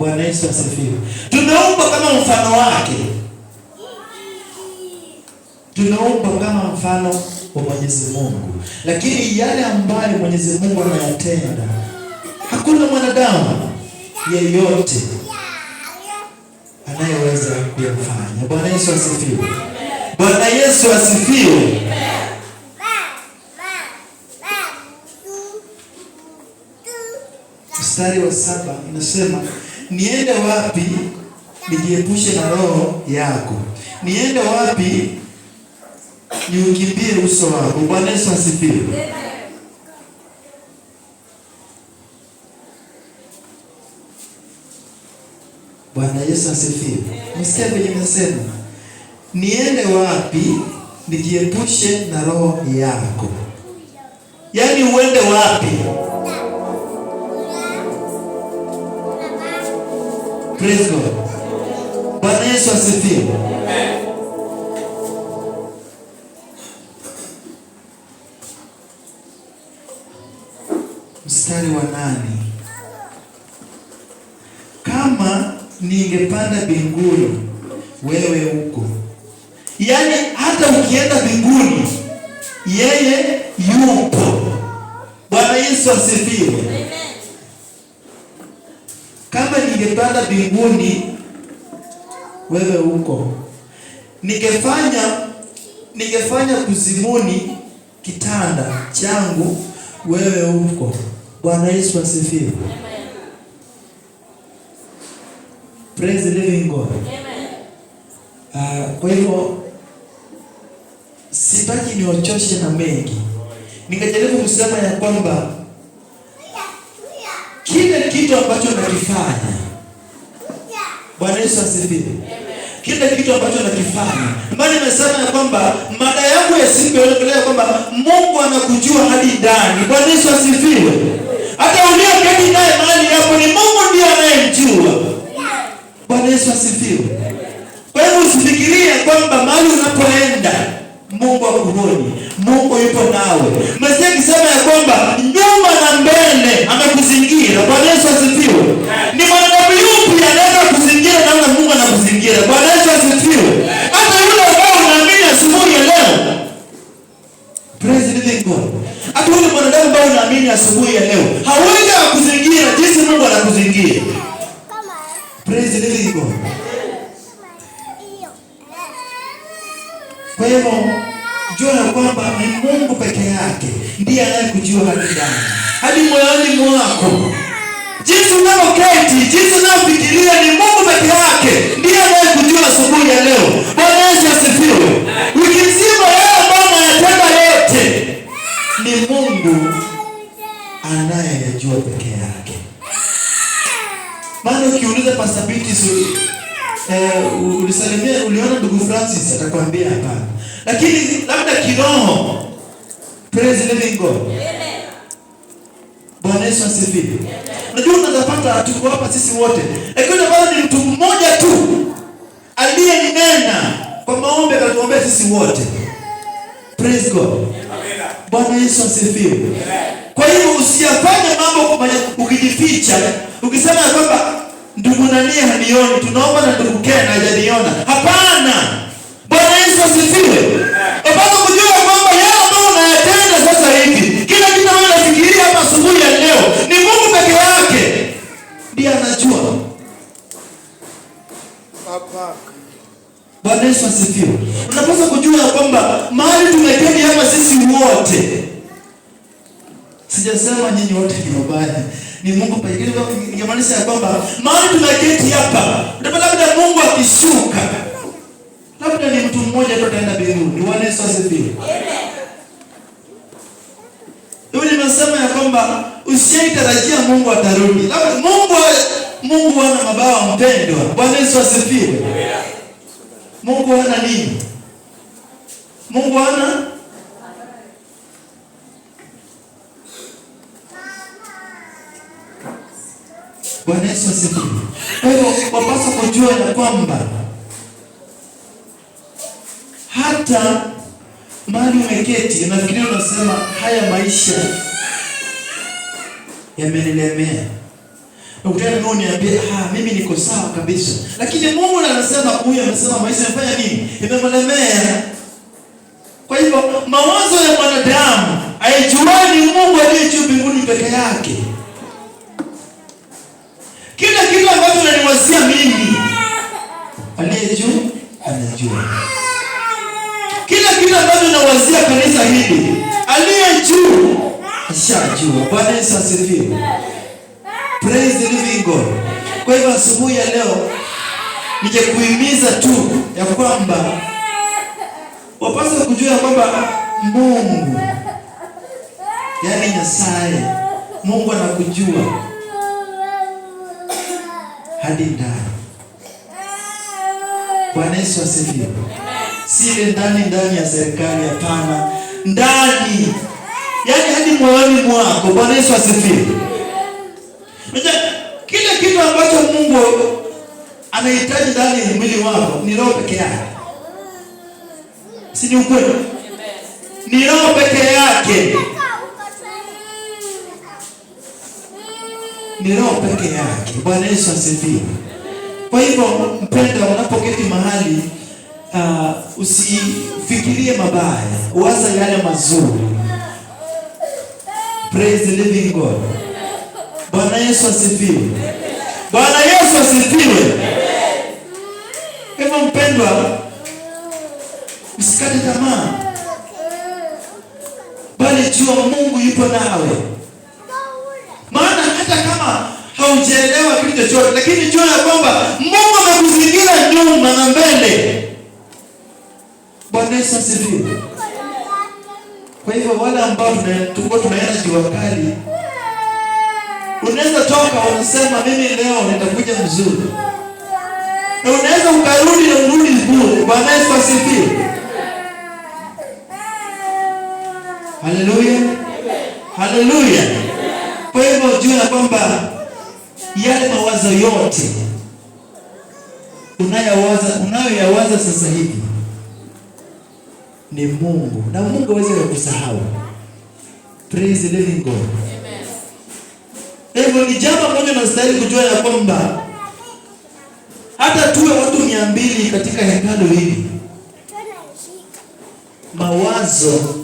Bwana Yesu asifiwe. Tumeumbwa kama mfano wake. Tumeumbwa kama mfano wa Mwenyezi Mungu. Lakini yale ambayo Mwenyezi Mungu anayatenda, hakuna mwanadamu yeyote anayeweza kuyafanya. Bwana Yesu asifiwe. Bwana Yesu asifiwe. Mstari wa 7 inasema, niende wapi nijiepushe na roho yako? Niende wapi niukimbie uso wako? Bwana Yesu asifiwe. Bwana Yesu asifiwe. Msikia vile nimesema, niende wapi nijiepushe na roho yako? Yaani uende wapi? Praise God. Bwana Yesu asifiwe. Mstari wa 8. Kama ningepanda mbinguni, wewe uko. Yaani hata ukienda mbinguni, yeye yupo. Bwana Yesu asifiwe. Kama ningepanda mbinguni, wewe uko. Ningefanya kuzimuni kitanda changu, wewe uko. Bwana Yesu asifiwe. Praise the living God. Kwa hivyo sitaki niwachoshe na mengi. Ningejaribu kusema ya kwamba kile kitu ambacho nakifanya, Bwana Yesu asifiwe. Kile kitu ambacho nakifanya, mbali nimesema ya kwamba mada yangu ya siku inaongelea kwamba Mungu anakujua hadi ndani. Bwana Yesu asifiwe. Hata uliyeketi naye mahali hapo ni Mungu ndiye anayemjua. Bwana Yesu asifiwe. Kwa hivyo usifikirie kwamba mahali unapoenda Mungu akuhoni. Mungu yupo nawe. Masikia akisema ya kwamba nyuma na mbele amekuzingira. Bwana Yesu asifiwe. Ni mwanadamu yupi anaweza kuzingira namna Mungu anakuzingira? Bwana Yesu asifiwe. Hata yule ambao unaamini asubuhi ya leo. Praise the living God. Hata yule mwanadamu ambao unaamini asubuhi ya leo hawezi kukuzingira jinsi Mungu anakuzingira. Praise the living God. Kwa hivyo jua ya kwamba ni Mungu peke yake ndiye anayekujua hadi ndani, hadi moyoni mwako. Jinsi unavyoketi, jinsi unavyofikiria, ni Mungu peke yake ndiye anayekujua asubuhi ya leo. Bwana Yesu asifiwe. Wiki nzima yeye ambaye anayatenda yote ni Mungu anayejua peke yake. Maana ukiuliza Pastor Beatrice, ulisalimia, uliona ndugu Francis, atakwambia hapana. Lakini labda kiroho. Praise the living God. Amen. Bwana Yesu asifiwe. Unajua unazapata tuko hapa sisi wote. Lakini bado ni mtu mmoja tu aliyeninena kwa maombi akatuombea sisi wote. Praise God. Amen. Bwana Yesu asifiwe. Amen. Kwa hiyo usiyafanye mambo ukijificha, ukisema kwamba ndugu nani hanioni, tunaomba na ndugu Ken hajaniona. Hapana. Bwana Yesu asifiwe. Unapaswa kujua kwamba yale ambayo unayatenda sasa hivi, kila kitu unachofikiria hapa asubuhi ya leo, ni Mungu peke yake ndiye anajua. Papa. Bwana Yesu asifiwe. Unapaswa kujua kwamba mahali tumeketi hapa sisi wote, sijasema nyinyi wote ni wabaya, ni Mungu peke yake. Ningemaanisha kwamba mahali tumeketi hapa, labda Mungu akishuka, labda ni mtu mmoja tu ataenda mbinguni. Bwana Yesu asifiwe. Amen. Nimesema ya kwamba usitarajia Mungu atarudi. Labda Mungu ana mabawa mpendwa. Bwana Yesu asifiwe. Mungu ana nini? Mungu ana Bwana Yesu asifiwe. Kwa hiyo wapaswa kujua ya kwamba hata mahali umeketi unafikiria, unasema haya maisha yamenilemea. Ukutana nao niambie, mimi niko sawa kabisa. Lakini Mungu anasema huyu amesema maisha yafanya nini? Imemlemea. Kwa hivyo mawazo ya mwanadamu haijuani Mungu aliye juu mbinguni peke yake. Kila kitu ambacho naniwazia mimi, aliye juu anajua. Kila kitu ambacho nawazia kanisa hili, aliye juu ashajua. Bwana Yesu asifiwe. Praise the living God. Kwa hivyo asubuhi ya leo ningekuhimiza tu ya kwamba wapaswa kujua kwamba Mungu, yaani Nyasaye, Mungu anakujua hadi ndani. Bwana Yesu asifiwe. Si ndani ya serikali, hapana. Ndani, yaani hadi moyoni mwako. Bwana Yesu asifiwe. Kila kitu ambacho Mungu anahitaji ndani ya mwili wako ni roho peke yake. Si ni ukweli? Ni roho peke yake. Ni roho peke yake. Bwana Yesu asifiwe. Kwa hivyo mpendwa, unapoketi mahali usifikirie mabaya, uwaza yale mazuri. Praise the living God. Bwana Yesu asifiwe. Bwana Yesu asifiwe. Kama mpendwa, usikate tamaa, bali jua Mungu yupo nawe. Maana hata kama haujaelewa kitu chochote, lakini jua ya kwamba Mungu amekuzingira nyuma na mbele. Bwana Yesu asifiwe. Kwa hivyo wale ambao tunaenda jua kali, unaweza toka unasema mimi leo nitakuja mzuri, na unaweza ukarudi na urudi bure. Bwana Yesu asifiwe. Haleluya. Haleluya. Kwa hivyo jua kwamba yale mawazo yote unayoyawaza sasa hivi ni Mungu, na Mungu hawezi kukusahau. Praise the living God. Hivyo ni jambo moja tunastahili kujua ya kwamba hata tuwe watu 200 katika hekalu hili, mawazo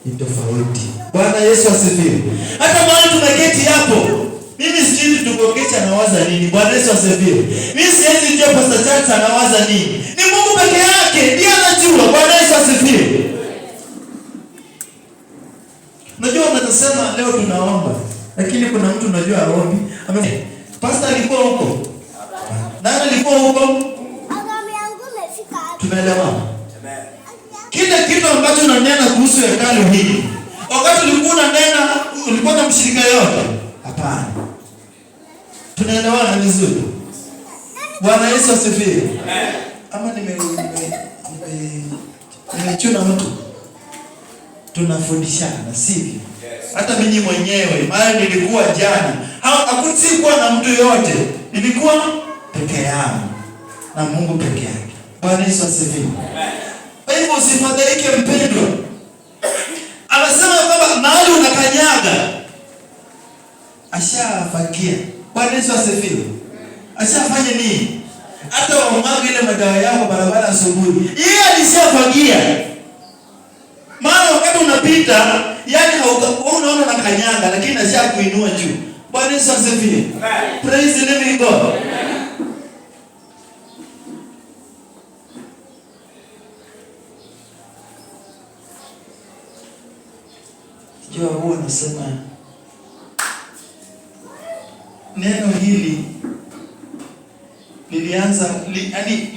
ni tofauti. Bwana Yesu asifiwe. Hata mahali tumeketi hapo, mimi sijui tukoketi anawaza nini. Bwana Yesu asifiwe. Mimi siwezi kujua Pastor Charles anawaza nini. Ni Mungu peke yake ndiye anajua. Bwana Yesu asifiwe. Unajua unasema leo tunaomba, lakini kuna mtu unajua aombi. Pastor alikuwa huko. Nani alikuwa huko? Tumeelewa? Kile kitu ambacho unanena kuhusu hekalu hili, wakati ulikuwa unanena ulikuwa na mshirika yote? Hapana. Tunaelewana vizuri? Bwana Yesu asifiwe. Ama nimechuna mtu. Tunafundishana, sivyo? Hata mimi mwenyewe mara nilikuwa jana, hakukuwa na mtu yote. Nilikuwa peke yangu na Mungu peke yake. Bwana Yesu asifiwe. Kwa hivyo usifadhaike mpendwa. Anasema kwamba mahali unakanyaga ashafagia. Bwana Yesu asifiwe. Ashafanya nini? Hata wamwaga ile madawa yako barabara asubuhi, yeye alishafagia. Maana wakati unapita, yani unaona unakanyaga, lakini ashakuinua juu. Bwana Yesu asifiwe. Praise the living God. Jua huwa nasema neno hili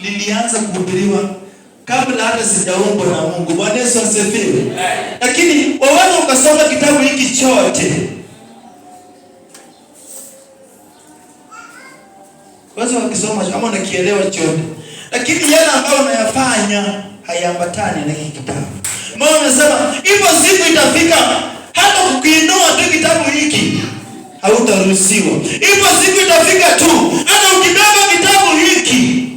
lilianza kuhubiriwa kabla hata sijaumbwa na Mungu. Bwana Yesu asifiwe. Lakini waweza ukasoma kitabu hiki chote, waweza ukisoma kama unakielewa chote, lakini yale ambayo unayafanya hayaambatani na hiki kitabu. Maana unasema hivyo siku itafika hata ukiinua tu kitabu hiki hautaruhusiwa. Hivyo siku itafika tu hata ukibeba kitabu hiki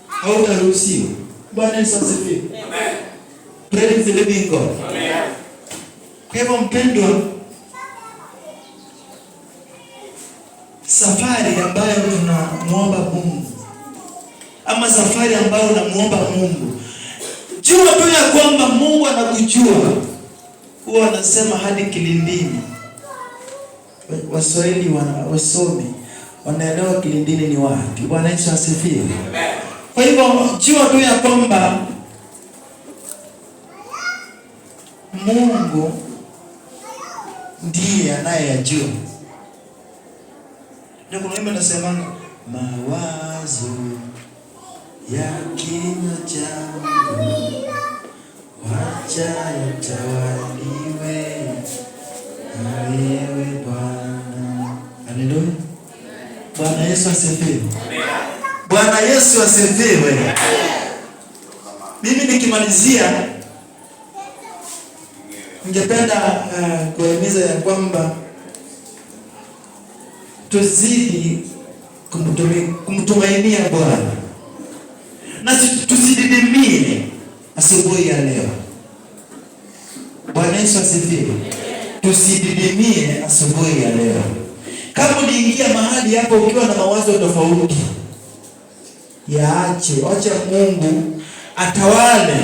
hautaruhusiwa. Bwana Yesu asifiwe. Amen. Praise the living God. Amen. Kwa hivyo mpendwa, safari ambayo tunamuomba Mungu, ama safari ambayo unamuomba Mungu, jua tu ya kwamba Mungu anakujua. Huwa wanasema hadi kilindini. Waswahili wasomi wanaelewa kilindini ni wapi. Bwana Yesu asifiwe. Kwa hivyo jua tu ya kwamba Mungu ndiye anayejua. Ndio kuna wimbo nasema mawazo ya kinywa changu wacha yatawaliwe na wewe Bwana. Haleluya. Bwana Yesu asifiwe. Bwana Yesu asifiwe. Mimi nikimalizia ningependa kuhimiza ya kwamba tuzidi kumtumainia Bwana na tusididimie asubuhi ya leo. Bwana Yesu asifiwe. Tusididimie asubuhi ya leo. Kama uliingia mahali hapo ukiwa na mawazo tofauti, yaache, acha Mungu atawale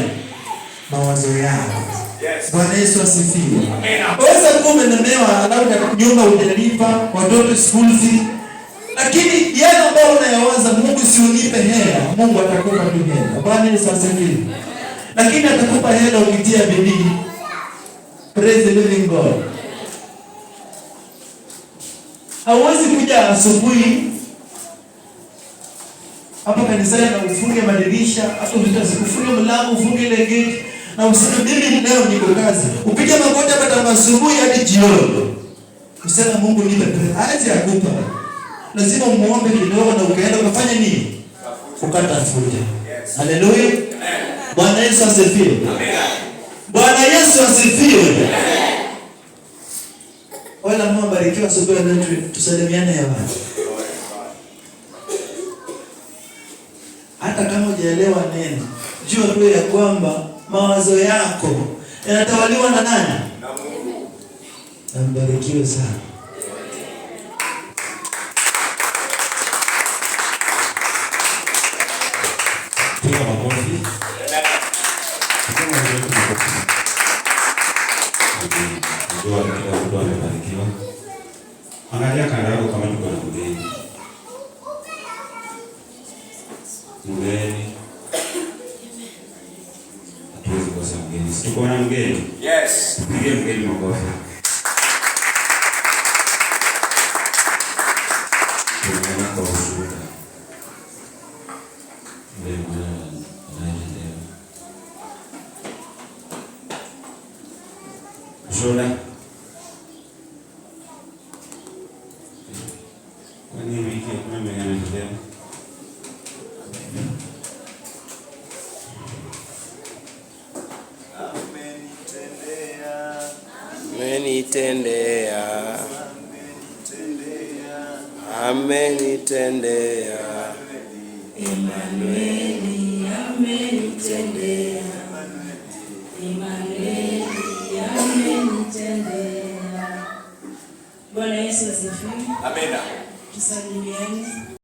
mawazo yako. Bwana Yesu asifiwe. Waweza kuwa umelemewa, labda nyumba hujalipa, watoto school fees, lakini yale ambayo unayawaza, Mungu si unipe hela, Mungu atakupa tu hela. Bwana Yesu asifiwe. Lakini atakupa hela ukitia bidii. Praise the living God. Hauwezi kuja asubuhi hapa kanisani na ufunge madirisha, hata ufunge mlango, ufunge ile gate na useme mimi leo niko kazi. Upige magoti hapa asubuhi hadi jioni. Useme Mungu nipe pesa. Haazi akupa. Lazima muombe kidogo na ukaenda ukafanya nini? Ukatafuta. Haleluya. Bwana Yesu asifiwe. Bwana Yesu asifiwe. Wala Mungu barikiwa asubuhi na tusalimiane hewani. Hata kama hujaelewa neno, jua tu ya kwamba mawazo yako yanatawaliwa na nani? Na Mungu. Mbarikiwe sana. Piga makofi. Ndio amebarikiwa. Angalia kanda yako kama tuko na mgeni. Mgeni. Hatuwezi kosa mgeni. Tuko na mgeni. Yes. Tupige mgeni makofi. Tunaona kwa ushuhuda. Ndio maana naendelea. Ushuhuda. Kwani wiki ya kuna mwenye anaendelea? Amenitendea, Emanueli amenitendea, Emanueli amenitendea. Bwana Yesu asifiwe. Amina. Tusalimiane.